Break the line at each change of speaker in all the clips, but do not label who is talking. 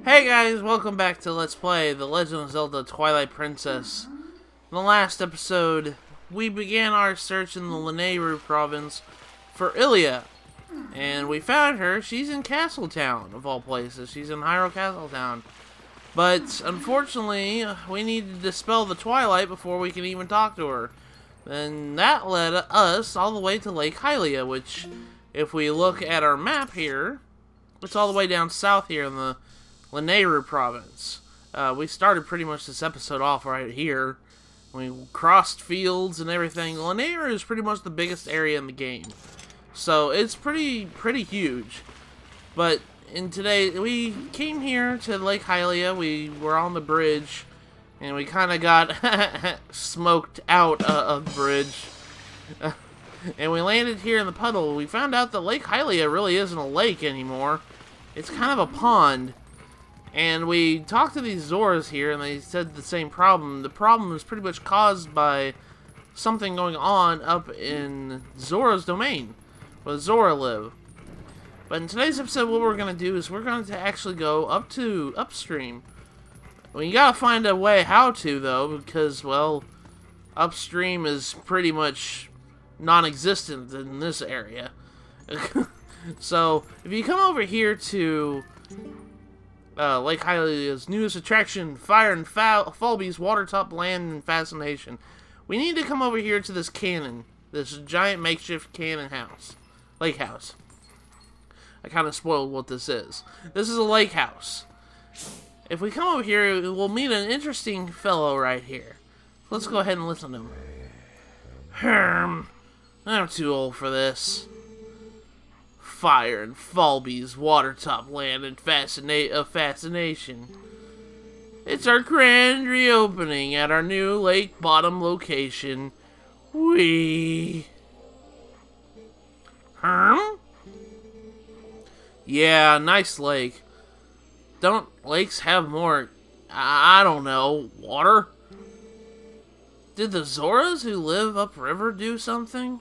Hey guys, welcome back to Let's Play The Legend of Zelda Twilight Princess. In the last episode, we began our search in the Lake province for Hylia. And we found her. She's in Castletown, of all places. She's in Hyrule Castletown. But, unfortunately, we need to dispel the Twilight before we can even talk to her. And that led us all the way to Lake Hylia, which, if we look at our map here, it's all the way down south here in the Lake province. We started pretty much this episode off right here. We crossed fields and everything. Lake is pretty much the biggest area in the game, so it's pretty huge. But today we came here to Lake Hylia. We were on the bridge, and we kind of got smoked out of the bridge. And we landed here in the puddle. We found out that Lake Hylia really isn't a lake anymore. It's kind of a pond. And we talked to these Zoras here, and they said the same problem. The problem is pretty much caused by something going on up in Zora's domain, where Zora live. But in today's episode, what we're going to do is we're going to actually go upstream. We gotta find a way how to, though, because, well, upstream is pretty much non-existent in this area. So, if you come over here to Lake Hylia's newest attraction, Fire and Falby's Watertop Land and Fascination, we need to come over here to this cannon, this giant makeshift cannon house, lake house. I kind of spoiled what this is. This is a lake house. If we come over here, we'll meet an interesting fellow right here. Let's go ahead and listen to him. I'm too old for this. Fire and Falby's Watertop Land and Fascination. It's our grand reopening at our new lake bottom location. Yeah, nice lake. Don't lakes have more, I don't know, water? Did the Zoras who live upriver do something?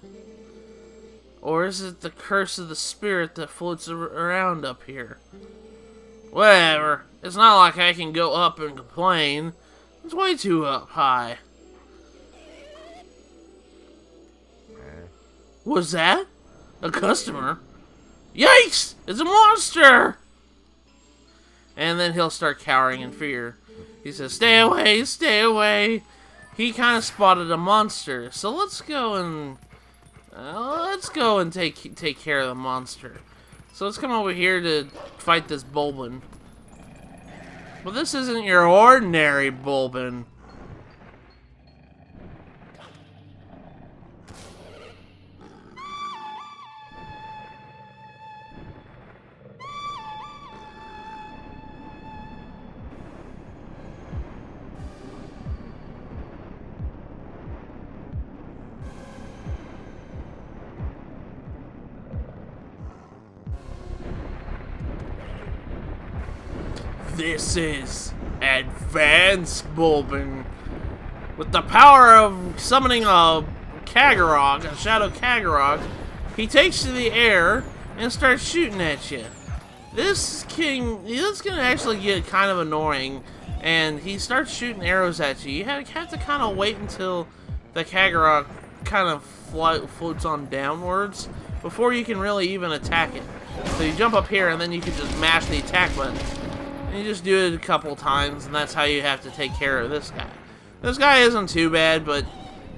Or is it the curse of the spirit that floats around up here? Whatever. It's not like I can go up and complain. It's way too up high. Was that? A customer? Yikes! It's a monster! And then he'll start cowering in fear. He says, "Stay away, stay away." He kind of spotted a monster. So let's go and take care of the monster. So let's come over here to fight this Bulbin. Well, this isn't your ordinary Bulbin. This is Advanced Bulbin. With the power of summoning a Kagurog, a Shadow Kagurog, he takes to the air and starts shooting at you. This can actually get kind of annoying, and he starts shooting arrows at you. You have to kind of wait until the Kagurog kind of floats on downwards before you can really even attack it. So you jump up here, and then you can just mash the attack button. And you just do it a couple times, and that's how you have to take care of this guy. This guy isn't too bad, but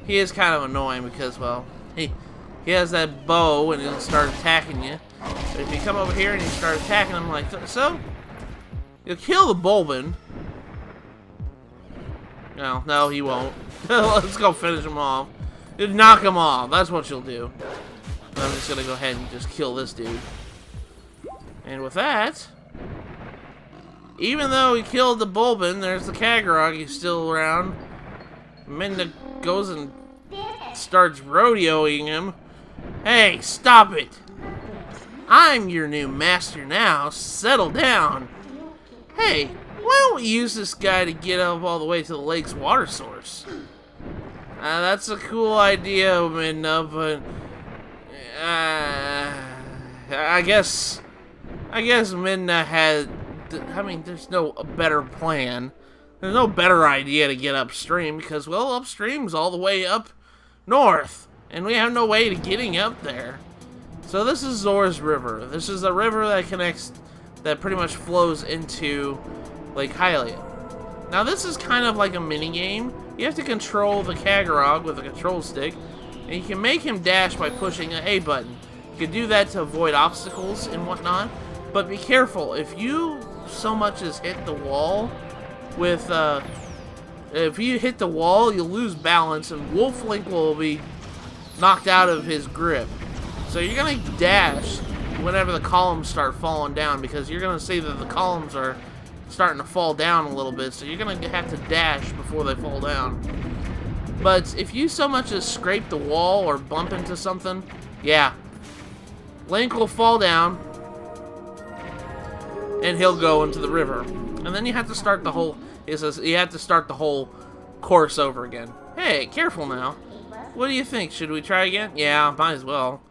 he is kind of annoying because, well, he has that bow and he'll start attacking you. But if you come over here and you start attacking him like so, you'll kill the Bulbin. No, he won't. Let's go finish him off. Just knock him off. That's what you'll do. But I'm just going to go ahead and just kill this dude. And with that, even though he killed the Bulbin, there's the Kagurog. He's still around. Minda goes and starts rodeoing him. Hey, stop it! I'm your new master now. Settle down. Hey, why don't we use this guy to get up all the way to the lake's water source? That's a cool idea, Minda, but I guess Minda had I mean, there's no better plan. There's no better idea to get upstream because, well, upstream's all the way up north, and we have no way to getting up there. So this is Zora's River. This is a river that pretty much flows into Lake Hylia. Now this is kind of like a mini game. You have to control the Kagurog with a control stick, and you can make him dash by pushing an A button. You can do that to avoid obstacles and whatnot, but be careful. If you so much as hit the wall with, if you hit the wall, you'll lose balance, and Wolf Link will be knocked out of his grip. So you're gonna dash whenever the columns start falling down, because you're gonna see that the columns are starting to fall down a little bit, so you're gonna have to dash before they fall down. But if you so much as scrape the wall or bump into something, yeah, Link will fall down and he'll go into the river. And then you have to start the whole, it says you have to start the whole course over again. Hey, careful now. What do you think? Should we try again? Yeah, might as well.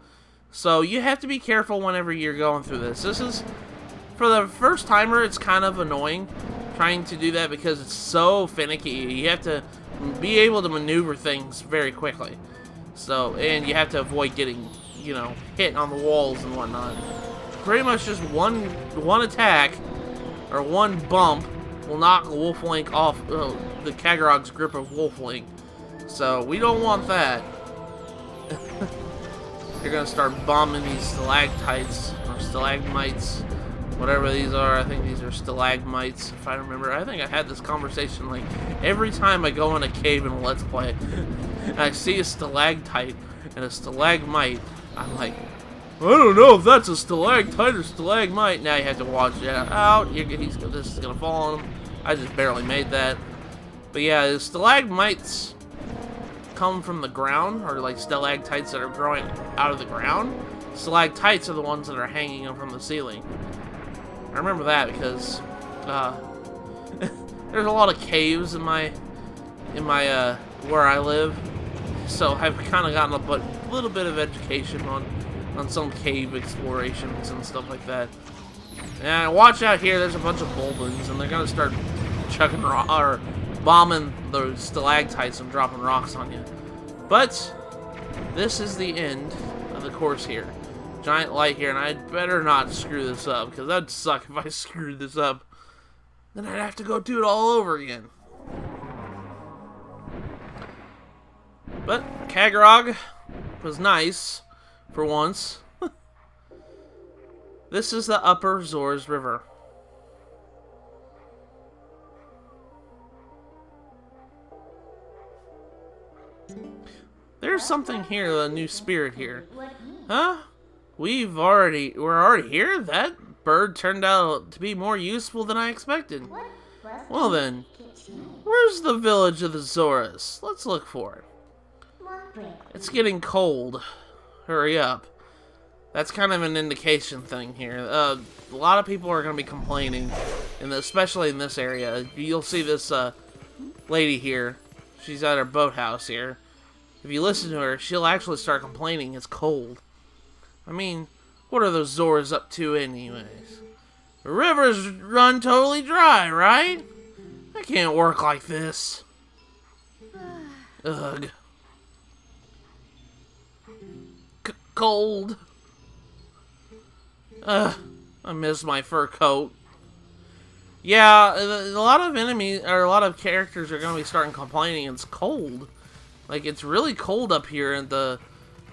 So you have to be careful whenever you're going through this. This is, for the first timer, it's kind of annoying trying to do that because it's so finicky. You have to be able to maneuver things very quickly. So, and you have to avoid getting, you know, hit on the walls and whatnot. Pretty much just one attack or one bump will knock Wolf Link off the Kagurog's grip of Wolf Link. So we don't want that. You're gonna start bombing these stalactites or stalagmites, whatever these are. I think these are stalagmites, if I remember. I think I had this conversation like every time I go in a cave in a Let's Play and I see a stalactite and a stalagmite, I'm like, I don't know if that's a stalactite or stalagmite. Now you have to watch it out. This is gonna fall on him. I just barely made that. But yeah, the stalagmites come from the ground, or like stalactites that are growing out of the ground. Stalactites are the ones that are hanging them from the ceiling. I remember that because there's a lot of caves in my where I live, so I've kind of gotten a little bit of education on some cave explorations and stuff like that. And watch out here, there's a bunch of Bulbins, and they're gonna start chucking or bombing those stalactites and dropping rocks on you. But this is the end of the course here. Giant light here, and I'd better not screw this up, because that'd suck if I screwed this up. Then I'd have to go do it all over again. But Kagurog was nice for once. This is the upper Zora's River. There's something here, a new spirit here. Huh? We're already here? That bird turned out to be more useful than I expected. Well then, where's the village of the Zoras? Let's look for it. It's getting cold. Hurry up. That's kind of an indication thing here. A lot of people are going to be complaining, and especially in this area. You'll see this lady here. She's at her boathouse here. If you listen to her, she'll actually start complaining it's cold. I mean, what are those Zoras up to anyways? The river's run totally dry, right? I can't work like this. Ugh. Cold. I miss my fur coat. Yeah, a lot of enemies, or a lot of characters are going to be starting complaining it's cold. Like, it's really cold up here in the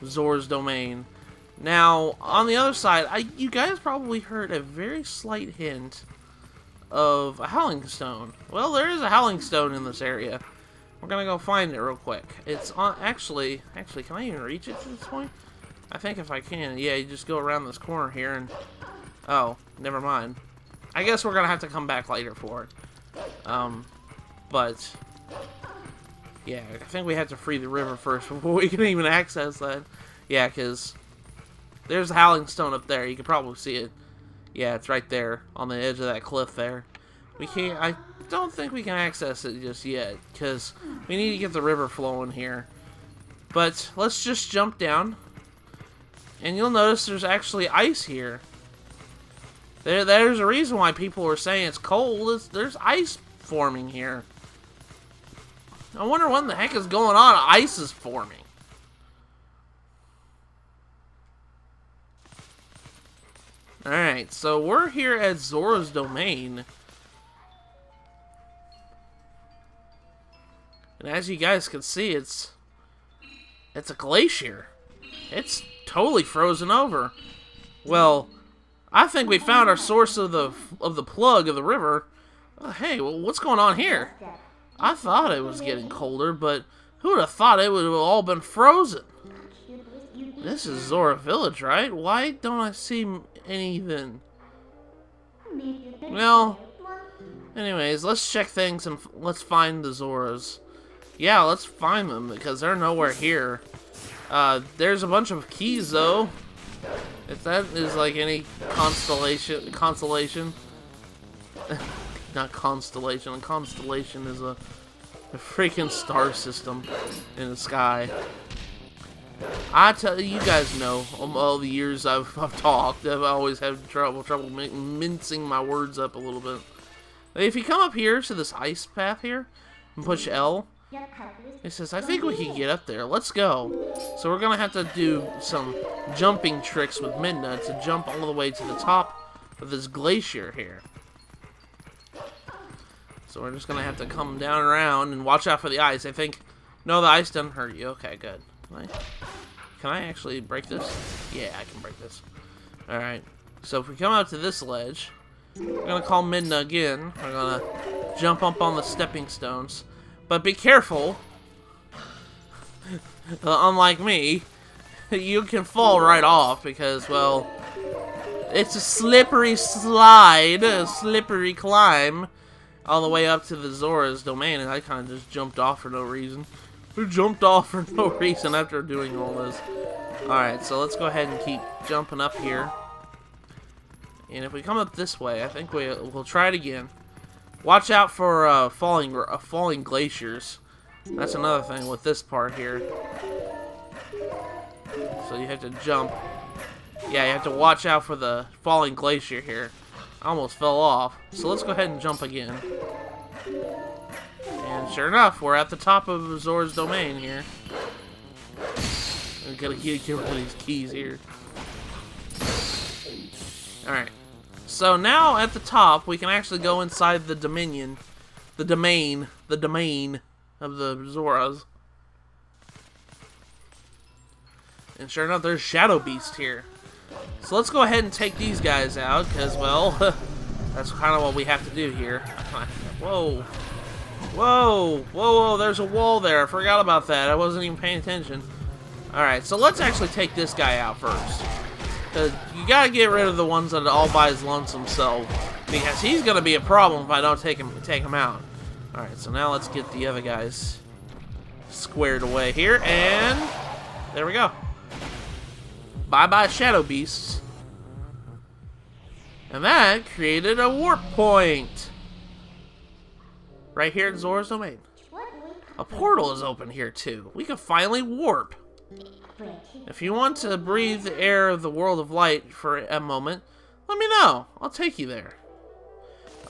Zora's domain. Now, on the other side, you guys probably heard a very slight hint of a Howling Stone. Well, there is a Howling Stone in this area. We're going to go find it real quick. It's on, actually, can I even reach it at this point? I think if I can, yeah, you just go around this corner here and... Oh, never mind. I guess we're going to have to come back later for it. But... Yeah, I think we have to free the river first before we can even access that. Yeah, because there's a Howling Stone up there. You can probably see it. Yeah, it's right there on the edge of that cliff there. We can't... I don't think we can access it just yet, because we need to get the river flowing here. But let's just jump down. And you'll notice there's actually ice here. There's a reason why people are saying it's cold. There's ice forming here. I wonder what the heck is going on. Ice is forming. Alright, so we're here at Zora's domain. And as you guys can see, it's a glacier. It's totally frozen over. Well, I think we found our source of the plug of the river. Hey, well, what's going on here? I thought it was getting colder, but who would have thought it would have all been frozen? This is Zora Village, right? Why don't I see anything? Well, anyways, let's check things and let's find the Zoras. Yeah, let's find them because they're nowhere here. There's a bunch of keys though. If that is like any consolation. Not constellation. A constellation is a freaking star system in the sky. I tell you, guys know all the years I've talked, I've always had trouble mincing my words up a little bit. If you come up here to this ice path here and push L, it says, I think we can get up there. Let's go. So we're gonna have to do some jumping tricks with Midna to jump all the way to the top of this glacier here. So we're just gonna have to come down around and watch out for the ice. I think, no, the ice doesn't hurt you. Okay, good. Can I actually break this? Yeah, I can break this. Alright, so if we come out to this ledge, we're gonna call Midna again. We're gonna jump up on the stepping stones. But be careful. Unlike me, you can fall right off because, well, it's a slippery slide, a slippery climb all the way up to the Zora's domain, and I kind of just jumped off for no reason. We jumped off for no reason after doing all this. Alright, so let's go ahead and keep jumping up here. And if we come up this way, I think we'll try it again. Watch out for falling glaciers. That's another thing with this part here. So you have to jump. Yeah, you have to watch out for the falling glacier here. I almost fell off. So let's go ahead and jump again. And sure enough, we're at the top of Zora's domain here. I'm gonna get rid of these keys here. Alright. So now at the top, we can actually go inside the domain of the Zoras. And sure enough, there's Shadow Beast here. So let's go ahead and take these guys out, because, well, that's kind of what we have to do here. Whoa. Whoa. Whoa, there's a wall there. I forgot about that. I wasn't even paying attention. Alright, so let's actually take this guy out first. Because you gotta get rid of the ones that are all by his lonesome self. Because he's gonna be a problem if I don't take him out. Alright, so now let's get the other guys squared away here. And there we go. Bye-bye, Shadow Beasts. And that created a warp point. Right here in Zora's domain. A portal is open here, too. We can finally warp. If you want to breathe the air of the world of light for a moment, let me know. I'll take you there.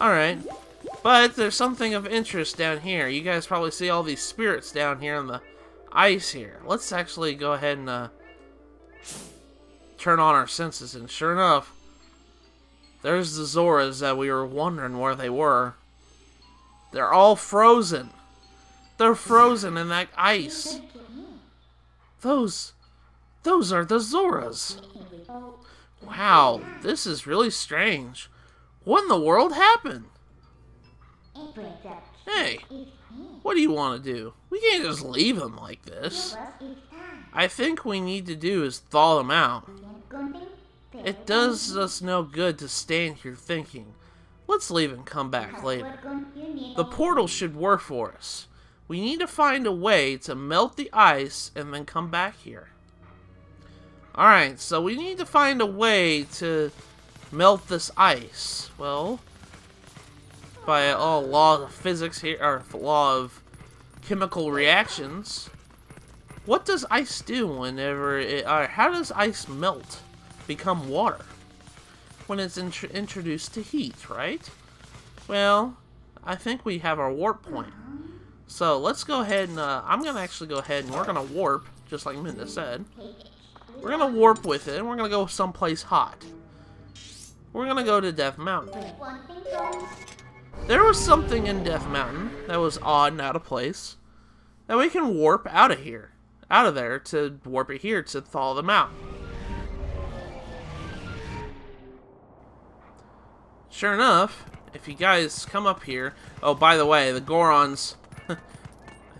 Alright. But there's something of interest down here. You guys probably see all these spirits down here on the ice here. Let's actually go ahead and turn on our senses. And sure enough, there's the Zoras that we were wondering where they were. They're all frozen. They're frozen in that ice. Those are the Zoras. Wow, this is really strange. What in the world happened? Hey, what do you want to do? We can't just leave them like this. I think we need to do is thaw them out. It does us no good to stand here thinking. Let's leave and come back later. The portal should work for us. We need to find a way to melt the ice and then come back here. Alright, so we need to find a way to melt this ice. Well, by a law of physics here, or law of chemical reactions, what does ice do whenever it, how does ice melt, become water? when it's introduced to heat, right? Well, I think we have our warp point. So let's go ahead and, I'm going to actually go ahead and we're going to warp, just like Minda said. We're going to warp with it, and we're going to go someplace hot. We're going to go to Death Mountain. There was something in Death Mountain that was odd and out of place, that we can warp out of here. Out of there to warp it here to thaw them out. Sure enough, if you guys come up here... Oh, by the way, the Gorons... I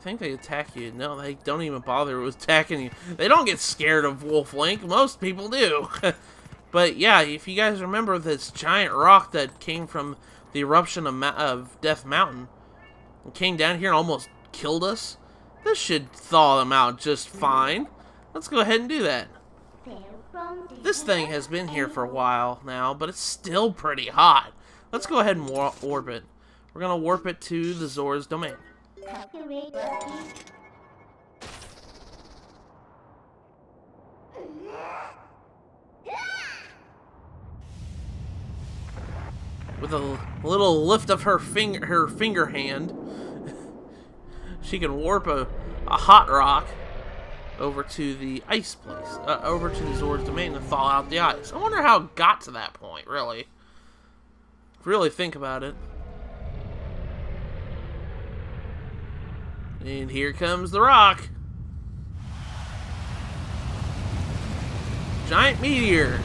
think they attack you. No, they don't even bother with attacking you. They don't get scared of Wolf Link. Most people do. But yeah, if you guys remember this giant rock that came from the eruption of Death Mountain, and came down here and almost killed us, this should thaw them out just fine. Let's go ahead and do that. This thing has been here for a while now, but it's still pretty hot. Let's go ahead and warp it. We're going to warp it to the Zora's domain. With a little lift of her finger hand, she can warp a hot rock over to the ice place, over to the Zora's domain to thaw out the ice. I wonder how it got to that point, really. Really think about it. And here comes the rock. Giant meteor.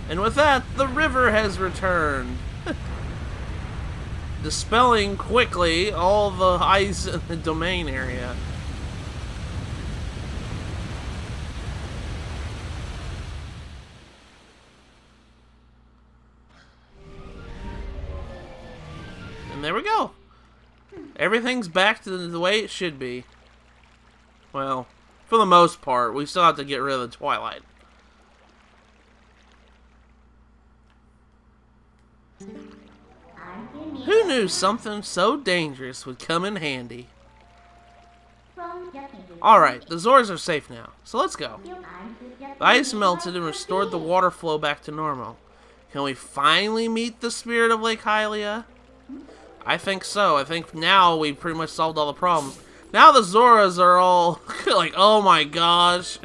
And with that, the river has returned. Dispelling quickly all the ice in the domain area. And there we go. Everything's back to the way it should be. Well, for the most part, we still have to get rid of the Twilight. Who knew something so dangerous would come in handy? Alright, the Zoras are safe now, so let's go. The ice melted and restored the water flow back to normal. Can we finally meet the spirit of Lake Hylia? I think so. I think now we pretty much solved all the problems. Now the Zoras are all like, oh my gosh.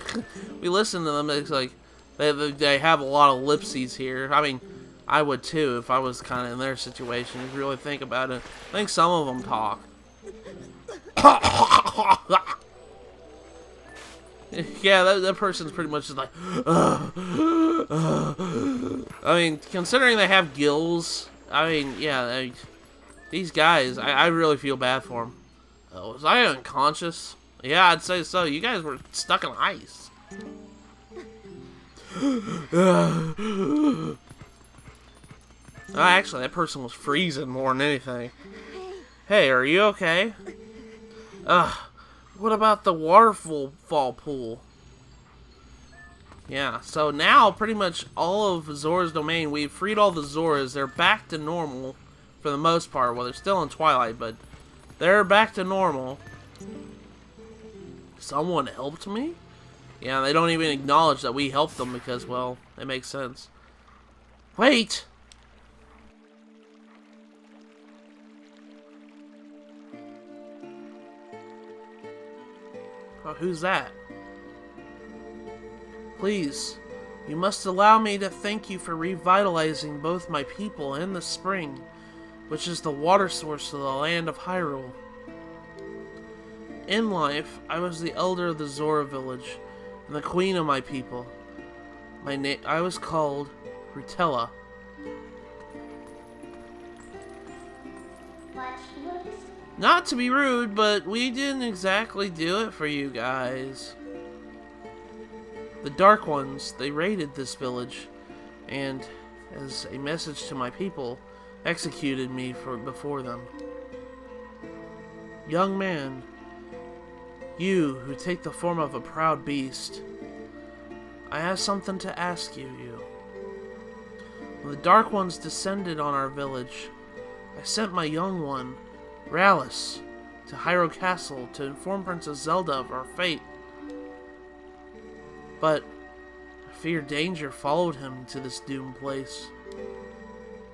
We listen to them, it's like, they have a lot of lipsies here. I mean, I would too if I was kind of in their situation. If you really think about it, I think some of them talk. Yeah, that person's pretty much just like. I mean, considering they have gills, I mean, yeah, these guys, I really feel bad for them. Was I unconscious? Yeah, I'd say so. You guys were stuck in ice. Actually, that person was freezing more than anything. Hey, are you okay? What about the waterfall pool? Yeah, so now pretty much all of Zora's domain, we've freed all the Zoras. They're back to normal for the most part. Well, they're still in Twilight, but they're back to normal. Someone helped me? Yeah, they don't even acknowledge that we helped them because, well, it makes sense. Wait! Oh, who's that? Please, you must allow me to thank you for revitalizing both my people and the spring, which is the water source of the land of Hyrule. In life, I was the elder of the Zora village, and the queen of my people. I was called Rutella. Not to be rude, but we didn't exactly do it for you guys. The Dark Ones, they raided this village, and as a message to my people, executed me before them. Young man, you who take the form of a proud beast, I have something to ask you. When the Dark Ones descended on our village, I sent my young one, Rallis, to Hyrule Castle to inform Princess Zelda of our fate. But I fear danger followed him to this doomed place.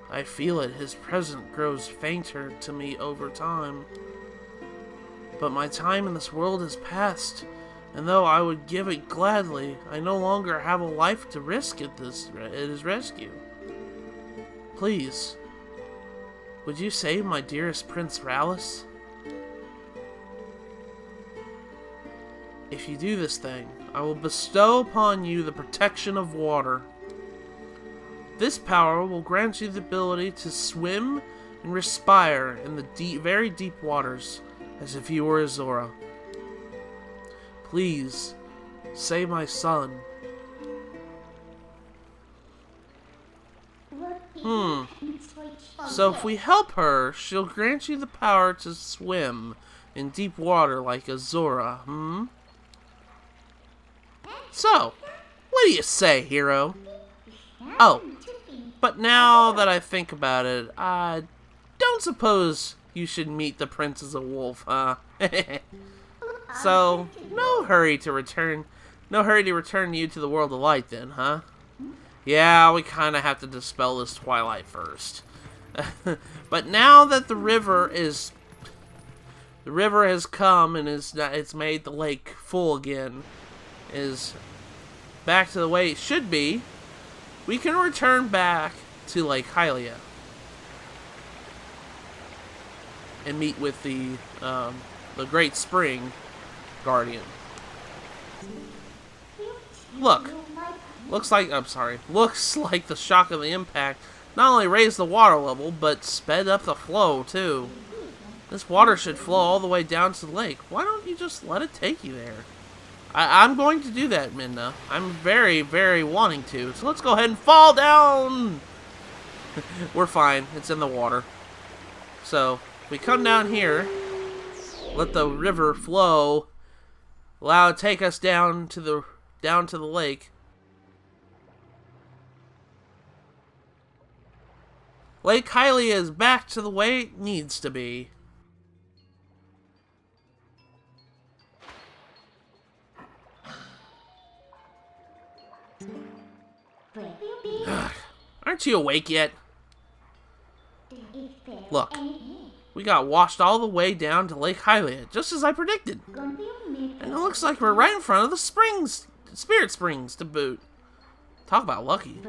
I feel it. His presence grows fainter to me over time. But my time in this world has passed, and though I would give it gladly, I no longer have a life to risk at his rescue. Please, would you save my dearest Prince Rallis? If you do this thing, I will bestow upon you the protection of water. This power will grant you the ability to swim and respire in the very deep waters, as if you were a Zora. Please, save my son. So if we help her, she'll grant you the power to swim in deep water like a Zora, So, what do you say, hero? Oh, but now that I think about it, I don't suppose you should meet the Prince as a wolf, huh? So, no hurry to return you to the world of light then, huh? Yeah, we kind of have to dispel this Twilight first. But now that the river has come and it's made the lake full again, is back to the way it should be, we can return back to Lake Hylia and meet with the Great Spring Guardian. Looks like the shock of the impact not only raised the water level, but sped up the flow too. This water should flow all the way down to the lake. Why don't you just let it take you there? I'm going to do that, Minna. I'm very, very wanting to. So let's go ahead and fall down! We're fine. It's in the water. So, if we come down here, let the river flow, allow it to take us down to the lake. Lake Hylia is back to the way it needs to be. Aren't you awake yet? Look, we got washed all the way down to Lake Hylia, just as I predicted. And it looks like we're right in front of the Spirit Springs to boot. Talk about lucky.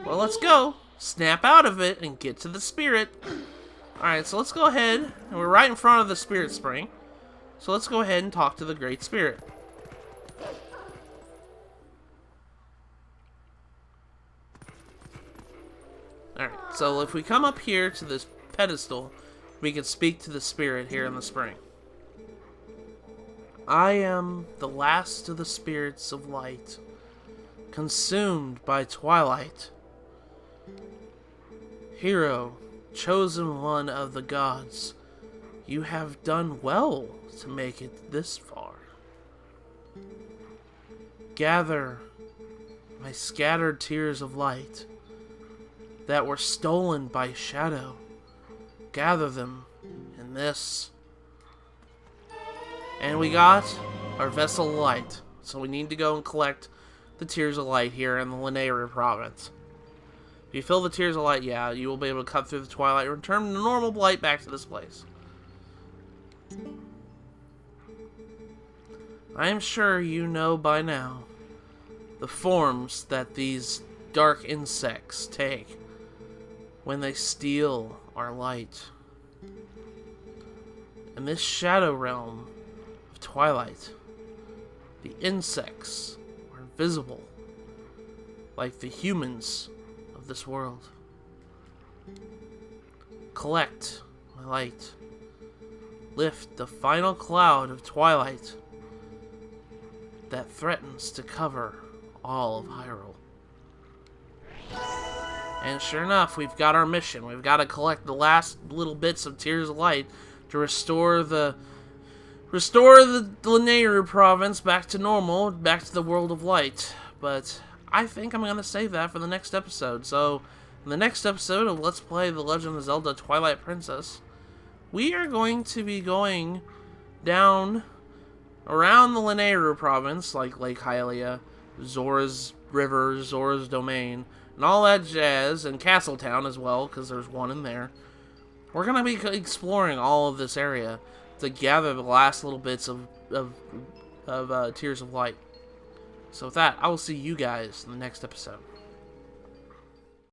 Well, let's go. Snap out of it and get to the Spirit. Alright, so let's go ahead. And we're right in front of the Spirit Spring. So let's go ahead and talk to the Great Spirit. Alright, so if we come up here to this pedestal, we can speak to the Spirit here in the spring. I am the last of the spirits of light, consumed by Twilight. Hero, chosen one of the gods, you have done well to make it this far. Gather my scattered tears of light that were stolen by shadow. Gather them in this. And we got our vessel of light. So we need to go and collect the tears of light here in the Lanayru province. If you fill the tears of light, yeah, you will be able to cut through the Twilight and return the normal light back to this place. I am sure you know by now the forms that these dark insects take when they steal our light. In this shadow realm of Twilight, the insects are invisible, like the humans of this world. Collect my light. Lift the final cloud of Twilight that threatens to cover all of Hyrule. And sure enough, we've got our mission. We've got to collect the last little bits of Tears of Light to restore the Lanayru province back to normal, back to the world of light. But I think I'm going to save that for the next episode. So, in the next episode of Let's Play The Legend of Zelda Twilight Princess, we are going to be going down around the Lanayru province, like Lake Hylia, Zora's River, Zora's Domain, and all that jazz, and Castletown as well, because there's one in there. We're going to be exploring all of this area to gather the last little bits of Tears of Light. So with that, I will see you guys in the next episode.